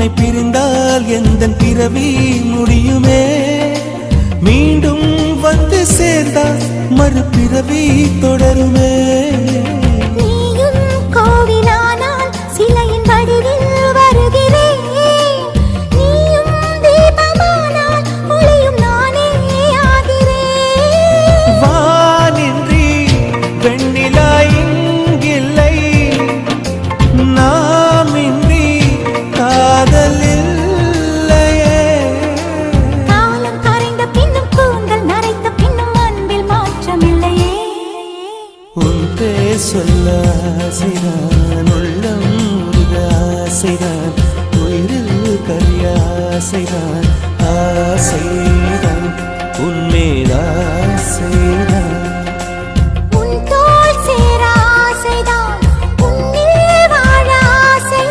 உன்னை பிரிந்தால் எந்தன் பிறவி முடியுமே மீண்டும் வந்து சேர்ந்தால் மறுபிறவி தொடருமே நீயும் கோவிலானால் சிலையின் வடிவில் வருகிறேன் நீயும் தீபமானால் ஒளியும் நானே ஆகிறேன் வானின்றி வெண்ணிலா இங்கில்லை நாமின்றி காதல் இல்லையே காலம் கரைந்த பின்னும் கூந்தல் நரைத்த பின்னும் அன்பில் மாற்றமில்லையே உன் பேர் சொல்ல ஆசைதான் உள்ளம் முருக ஆசைதான் உயிரில் கரிய ஆசைதான் ஆசை